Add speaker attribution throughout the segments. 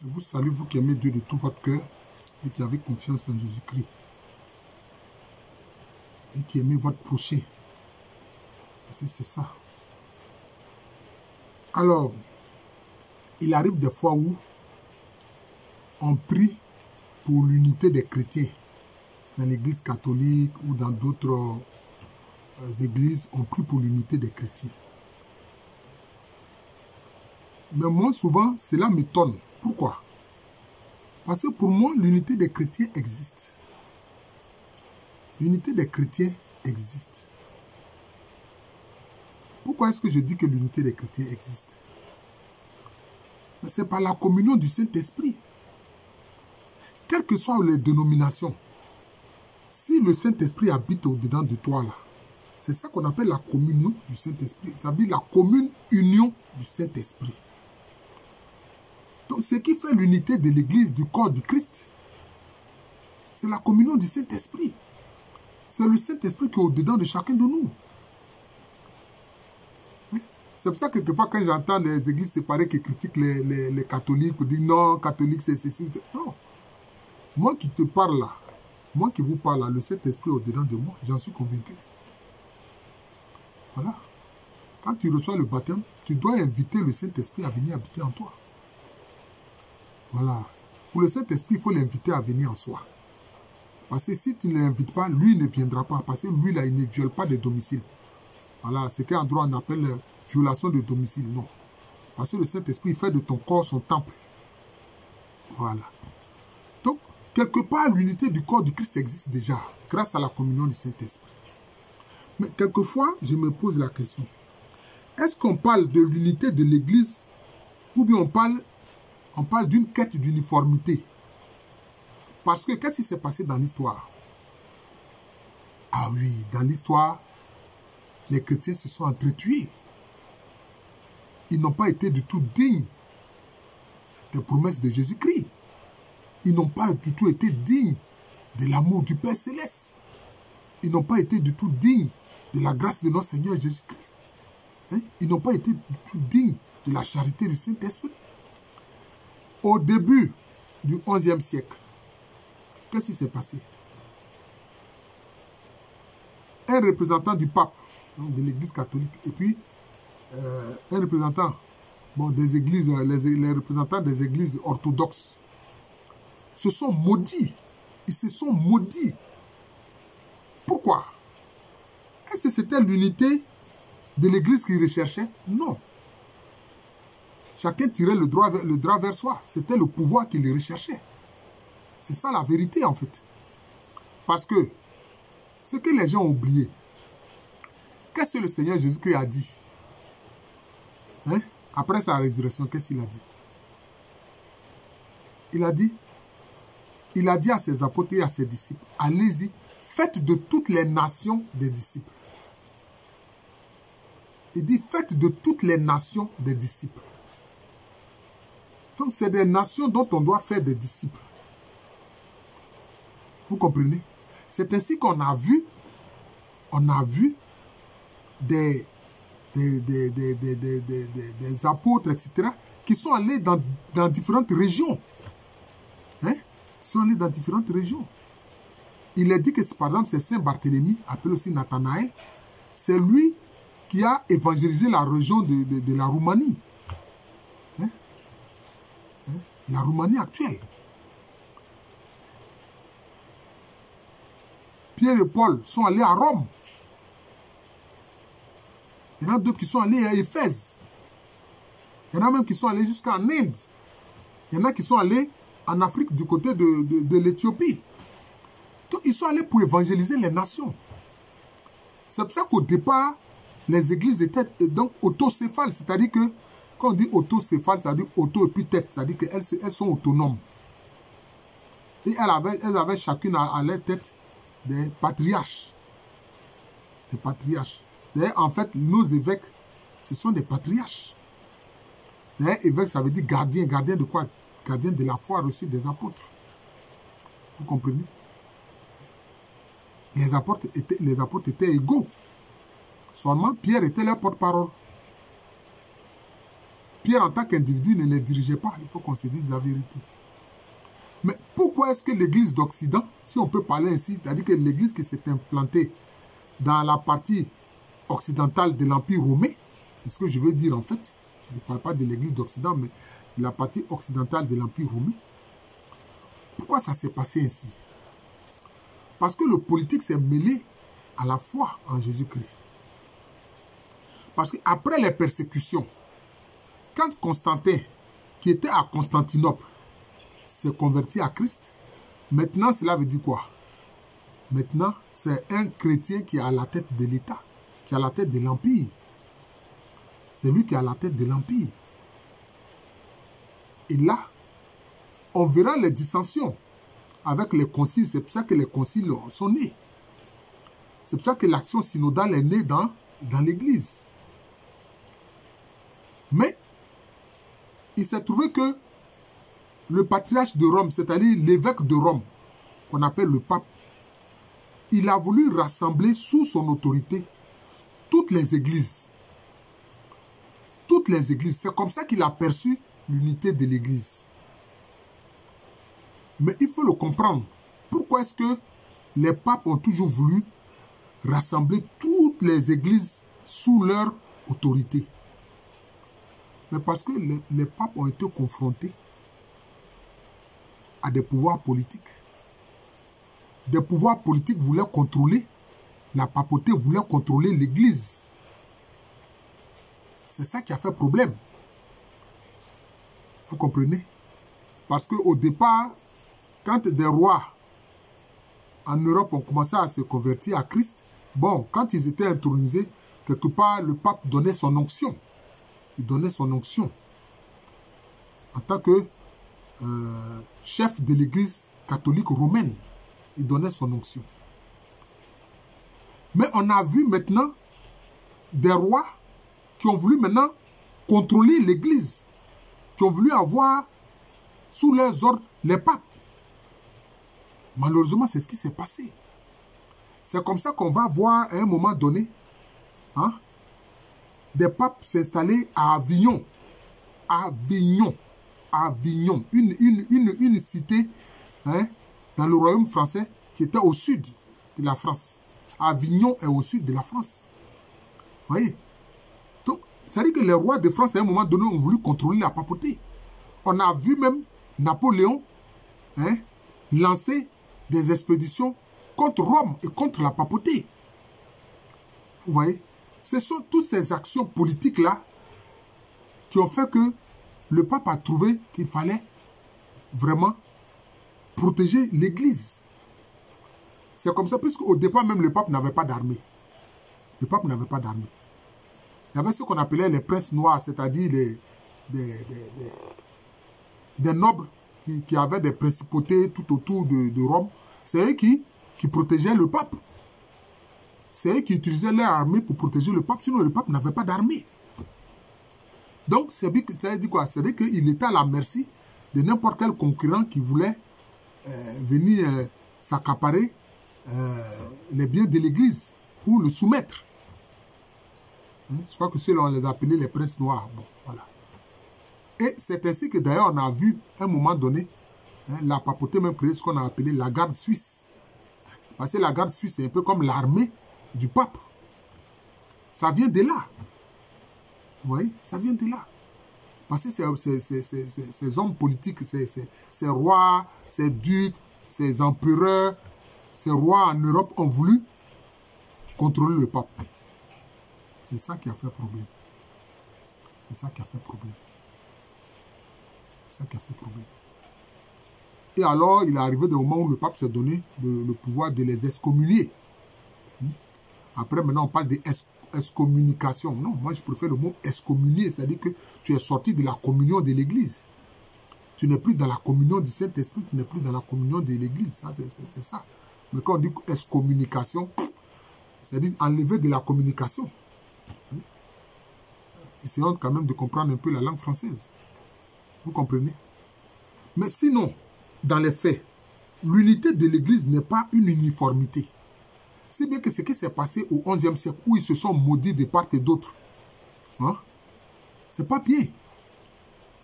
Speaker 1: Je vous salue, vous qui aimez Dieu de tout votre cœur et qui avez confiance en Jésus-Christ. Et qui aimez votre prochain. C'est ça. Alors, il arrive des fois où on prie pour l'unité des chrétiens. Dans l'église catholique ou dans d'autres églises, on prie pour l'unité des chrétiens. Mais moi, souvent, cela m'étonne. Pourquoi? Parce que pour moi, l'unité des chrétiens existe. L'unité des chrétiens existe. Pourquoi est-ce que je dis que l'unité des chrétiens existe? C'est par la communion du Saint-Esprit. Quelles que soient les dénominations, si le Saint-Esprit habite au-dedans de toi, là, c'est ça qu'on appelle la communion du Saint-Esprit. Ça veut dire la commune union du Saint-Esprit. Donc, ce qui fait l'unité de l'Église, du corps du Christ, c'est la communion du Saint-Esprit. C'est le Saint-Esprit qui est au-dedans de chacun de nous. C'est pour ça que quelquefois, quand j'entends les églises séparées qui critiquent les catholiques, qui disent non, catholique c'est ceci. Non. Moi qui te parle là, moi qui vous parle là, le Saint-Esprit est au-dedans de moi, j'en suis convaincu. Voilà. Quand tu reçois le baptême, tu dois inviter le Saint-Esprit à venir habiter en toi. Voilà. Pour le Saint-Esprit, il faut l'inviter à venir en soi. Parce que si tu ne l'invites pas, lui ne viendra pas. Parce que lui, là, il ne viole pas de domicile. Voilà. C'est qu'en droit, on appelle violation de domicile. Non. Parce que le Saint-Esprit, il fait de ton corps son temple. Voilà. Donc, quelque part, l'unité du corps du Christ existe déjà, grâce à la communion du Saint-Esprit. Mais quelquefois, je me pose la question. Est-ce qu'on parle de l'unité de l'Église ou bien on parle d'une quête d'uniformité? Parce que qu'est-ce qui s'est passé dans l'histoire? Ah oui, dans l'histoire, les chrétiens se sont entretués. Ils n'ont pas été du tout dignes des promesses de Jésus-Christ. Ils n'ont pas du tout été dignes de l'amour du Père Céleste. Ils n'ont pas été du tout dignes de la grâce de notre Seigneur Jésus-Christ. Hein? Ils n'ont pas été du tout dignes de la charité du Saint-Esprit. Au début du XIe siècle, qu'est-ce qui s'est passé? Un représentant du pape, donc de l'église catholique, et puis un représentant des églises, les représentants des églises orthodoxes, se sont maudits. Ils se sont maudits. Pourquoi? Est-ce que c'était l'unité de l'église qu'ils recherchaient? Non. Chacun tirait le drap vers soi. C'était le pouvoir qu'ils recherchaient. C'est ça la vérité en fait. Parce que ce que les gens ont oublié, qu'est-ce que le Seigneur Jésus-Christ a dit? Hein? Après sa résurrection, qu'est-ce qu'il a dit? Il a dit à ses apôtres et à ses disciples, allez-y, faites de toutes les nations des disciples. Il dit, faites de toutes les nations des disciples. Donc, c'est des nations dont on doit faire des disciples. Vous comprenez? C'est ainsi qu'on a vu, des apôtres, etc., qui sont allés dans différentes régions. Hein? Ils sont allés dans différentes régions. Il est dit que, par exemple, c'est Saint Barthélemy, appelé aussi Nathanaël, c'est lui qui a évangélisé la région de la Roumanie. Hein? Hein? La Roumanie actuelle. Pierre et Paul sont allés à Rome. Il y en a d'autres qui sont allés à Éphèse. Il y en a même qui sont allés jusqu'en Inde. Il y en a qui sont allés en Afrique du côté de l'Éthiopie. Donc, ils sont allés pour évangéliser les nations. C'est pour ça qu'au départ, les églises étaient donc autocéphales. C'est-à-dire que, quand on dit autocéphale, ça veut dire auto et puis tête. C'est-à-dire qu'elles sont autonomes. Et elles avaient chacune à leur tête des patriarches. Des patriarches. D'ailleurs, en fait, nos évêques, ce sont des patriarches. D'ailleurs, évêque, ça veut dire gardien. Gardien de quoi? Gardien de la foi reçue des apôtres. Vous comprenez? Les apôtres étaient égaux. Seulement, Pierre était leur porte-parole. Pierre, en tant qu'individu, ne les dirigeait pas. Il faut qu'on se dise la vérité. Mais pourquoi est-ce que l'Église d'Occident, si on peut parler ainsi, c'est-à-dire que l'Église qui s'est implantée dans la partie occidentale de l'Empire romain, c'est ce que je veux dire en fait, je ne parle pas de l'Église d'Occident, mais de la partie occidentale de l'Empire romain, pourquoi ça s'est passé ainsi? Parce que le politique s'est mêlé à la foi en Jésus-Christ. Parce qu'après les persécutions, quand Constantin, qui était à Constantinople, s'est converti à Christ, maintenant cela veut dire quoi? Maintenant, c'est un chrétien qui est à la tête de l'État, qui est à la tête de l'Empire. C'est lui qui est à la tête de l'Empire. Et là, on verra les dissensions avec les conciles. C'est pour ça que les conciles sont nés. C'est pour ça que l'action synodale est née dans l'Église. Mais, il s'est trouvé que le patriarche de Rome, c'est-à-dire l'évêque de Rome, qu'on appelle le pape, il a voulu rassembler sous son autorité toutes les églises. Toutes les églises. C'est comme ça qu'il a perçu l'unité de l'église. Mais il faut le comprendre. Pourquoi est-ce que les papes ont toujours voulu rassembler toutes les églises sous leur autorité? Mais parce que les papes ont été confrontés à des pouvoirs politiques. Des pouvoirs politiques voulaient contrôler, la papauté voulait contrôler l'Église. C'est ça qui a fait problème. Vous comprenez? Parce qu'au départ, quand des rois en Europe ont commencé à se convertir à Christ, bon, quand ils étaient intronisés, quelque part, le pape donnait son onction. Il donnait son onction en tant que chef de l'Église catholique romaine. Il donnait son onction. Mais on a vu maintenant des rois qui ont voulu maintenant contrôler l'Église, qui ont voulu avoir sous leurs ordres les papes. Malheureusement, c'est ce qui s'est passé. C'est comme ça qu'on va voir à un moment donné des papes s'installer à Avignon. Avignon. Avignon. Une cité dans le royaume français qui était au sud de la France. Avignon est au sud de la France. Vous voyez? Donc, ça veut dire que les rois de France, à un moment donné, ont voulu contrôler la papauté. On a vu même Napoléon lancer des expéditions contre Rome et contre la papauté. Vous voyez? Ce sont toutes ces actions politiques-là qui ont fait que le pape a trouvé qu'il fallait vraiment protéger l'Église. C'est comme ça, puisqu'au départ même, le pape n'avait pas d'armée. Le pape n'avait pas d'armée. Il y avait ce qu'on appelait les princes noirs, c'est-à-dire des nobles qui avaient des principautés tout autour de Rome. C'est eux qui protégeaient le pape. C'est eux qui utilisaient leur armée pour protéger le pape, sinon le pape n'avait pas d'armée. Donc, ça veut dire quoi? C'est-à-dire qu'il était à la merci de n'importe quel concurrent qui voulait venir s'accaparer les biens de l'Église ou le soumettre. Je crois que ceux-là, on les appelait les princes noirs. Bon, voilà. Et c'est ainsi que d'ailleurs, on a vu, à un moment donné, la papauté même créer ce qu'on a appelé la garde suisse. Parce que la garde suisse, c'est un peu comme l'armée du pape. Ça vient de là. Vous voyez? Ça vient de là. Parce que ces hommes politiques, ces rois, ces ducs, ces empereurs, ces rois en Europe ont voulu contrôler le pape. C'est ça qui a fait problème. C'est ça qui a fait problème. C'est ça qui a fait problème. Et alors, il est arrivé des moments où le pape s'est donné le pouvoir de les excommunier. Après, maintenant, on parle d'excommunication. Non, moi, je préfère le mot excommunier, c'est-à-dire que tu es sorti de la communion de l'Église. Tu n'es plus dans la communion du Saint-Esprit, tu n'es plus dans la communion de l'Église. Ça, c'est ça. Mais quand on dit excommunication, c'est-à-dire enlever de la communication. Essayons quand même de comprendre un peu la langue française. Vous comprenez? Mais sinon, dans les faits, l'unité de l'Église n'est pas une uniformité. C'est bien que ce qui s'est passé au XIe siècle, où ils se sont maudits de part et d'autre, c'est pas bien.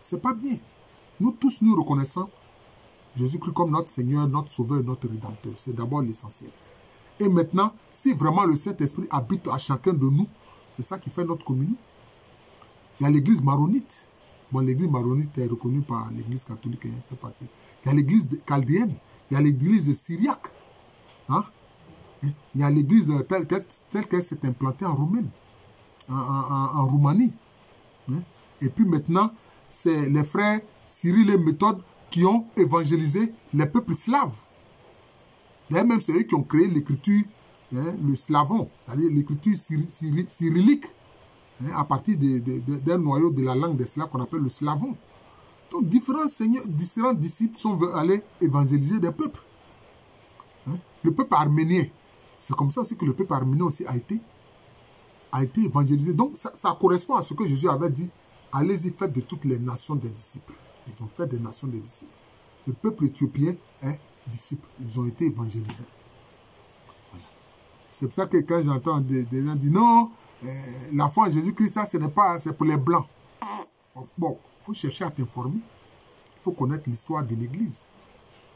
Speaker 1: C'est pas bien. Nous tous, nous reconnaissons Jésus-Christ comme notre Seigneur, notre Sauveur, notre Rédempteur. C'est d'abord l'essentiel. Et maintenant, si vraiment le Saint-Esprit habite à chacun de nous, c'est ça qui fait notre communion. Il y a l'église maronite. Bon, l'église maronite est reconnue par l'église catholique et fait partie. Il y a l'église chaldéenne. Il y a l'église syriaque. Hein? Il y a l'église telle qu'elle s'est implantée en Roumanie, en Roumanie. Hein? Et puis maintenant, c'est les frères Cyril et Méthode qui ont évangélisé les peuples slaves. D'ailleurs, même c'est eux qui ont créé l'écriture, hein, le slavon, c'est-à-dire l'écriture cyrillique, hein, à partir d'un noyau de la langue des Slaves qu'on appelle le slavon. Donc, différents disciples sont allés évangéliser des peuples. Hein. Le peuple arménien, c'est comme ça aussi que le peuple arménien aussi a été évangélisé. Donc, ça correspond à ce que Jésus avait dit. Allez-y, faites de toutes les nations des disciples. Ils ont fait des nations des disciples. Le peuple éthiopien est disciple. Ils ont été évangélisés. Voilà. C'est pour ça que quand j'entends des gens dire non, la foi en Jésus-Christ, ça, ce n'est pas, c'est pour les blancs. Bon, il faut chercher à t'informer. Il faut connaître l'histoire de l'Église.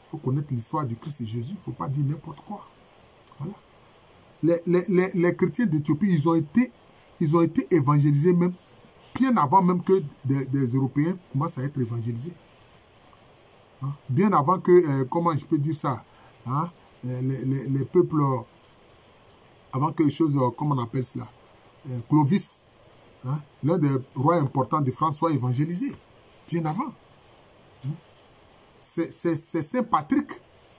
Speaker 1: Il faut connaître l'histoire du Christ et Jésus. Il ne faut pas dire n'importe quoi. Voilà. Les chrétiens d'Éthiopie, ils ont été évangélisés même bien avant même que des Européens commencent à être évangélisés. Hein? Bien avant que, comment je peux dire ça, hein? Les peuples, avant que chose, comment on appelle cela, Clovis, hein? L'un des rois importants de France, soit évangélisé, bien avant. Hein? C'est Saint Patrick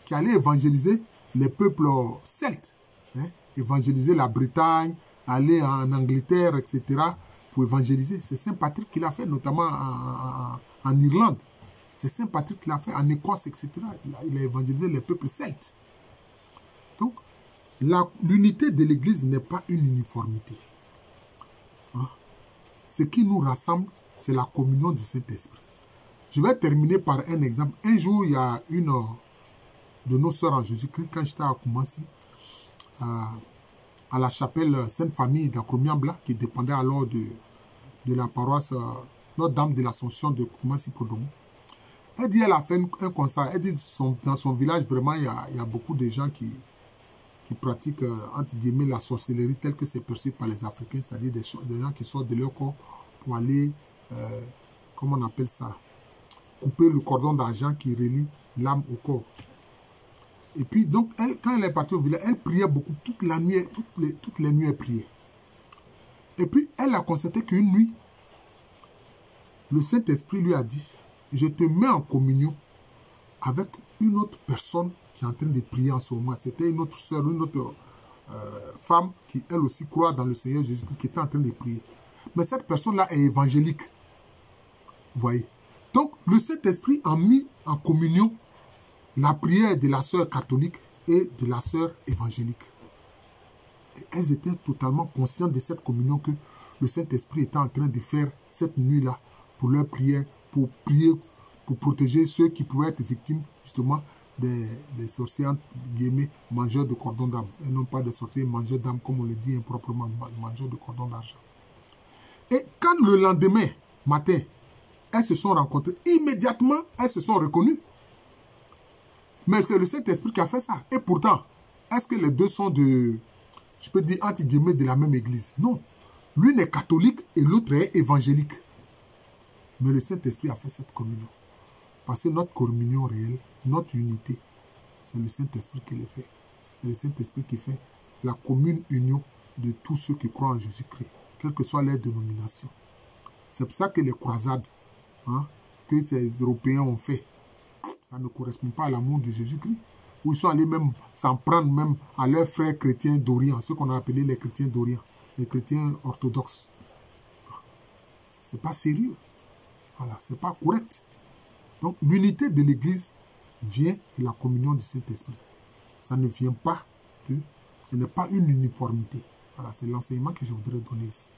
Speaker 1: qui allait évangéliser les peuples celtes, hein? Évangéliser la Bretagne, aller en Angleterre, etc., pour évangéliser. C'est Saint Patrick qui l'a fait, notamment en Irlande. C'est Saint Patrick qui l'a fait en Écosse, etc. Il a évangélisé les peuples celtes. Donc, l'unité de l'Église n'est pas une uniformité. Hein? Ce qui nous rassemble, c'est la communion du Saint-Esprit. Je vais terminer par un exemple. Un jour, il y a une de nos sœurs en Jésus-Christ, quand j'étais à Koumassi, à la chapelle Sainte-Famille d'Akromiambla, qui dépendait alors de la paroisse Notre-Dame de l'Assomption de Koumassi-Prodomou. Elle dit, elle a fait un constat. Elle dit, dans son village, vraiment, il y a beaucoup de gens qui pratiquent, entre guillemets, la sorcellerie telle que c'est perçu par les Africains, c'est-à-dire des gens qui sortent de leur corps pour aller, comment on appelle ça, couper le cordon d'argent qui relie l'âme au corps. Et puis, donc, quand elle est partie au village, elle priait beaucoup, toute la nuit, toutes les nuits, elle priait. Et puis, elle a constaté qu'une nuit, le Saint-Esprit lui a dit, je te mets en communion avec une autre personne qui est en train de prier en ce moment. C'était une autre sœur, une autre femme qui, elle aussi, croit dans le Seigneur Jésus-Christ, qui était en train de prier. Mais cette personne-là est évangélique. Vous voyez. Donc, le Saint-Esprit a mis en communion la prière de la sœur catholique et de la sœur évangélique. Et elles étaient totalement conscientes de cette communion que le Saint-Esprit était en train de faire cette nuit-là pour leur prière, pour prier, pour protéger ceux qui pouvaient être victimes justement des sorciers, entre guillemets, mangeurs de cordons d'âme. Et non pas des sorciers mangeurs d'âme, comme on le dit improprement, mangeurs de cordons d'argent. Et quand le lendemain matin, elles se sont rencontrées, immédiatement, elles se sont reconnues. Mais c'est le Saint-Esprit qui a fait ça. Et pourtant, est-ce que les deux sont de, je peux dire, entre guillemets, de la même église? Non. L'une est catholique et l'autre est évangélique. Mais le Saint-Esprit a fait cette communion. Parce que notre communion réelle, notre unité, c'est le Saint-Esprit qui le fait. C'est le Saint-Esprit qui fait la commune union de tous ceux qui croient en Jésus-Christ, quelle que soit leur dénomination. C'est pour ça que les croisades, hein, que ces Européens ont fait, ça ne correspond pas à l'amour de Jésus-Christ. Où ils sont allés même s'en prendre même à leurs frères chrétiens d'Orient, ceux qu'on a appelés les chrétiens d'Orient, les chrétiens orthodoxes. C'est pas sérieux. Voilà, c'est pas correct. Donc, l'unité de l'Église vient de la communion du Saint-Esprit. Ça ne vient pas de... Ce n'est pas une uniformité. Voilà, c'est l'enseignement que je voudrais donner ici.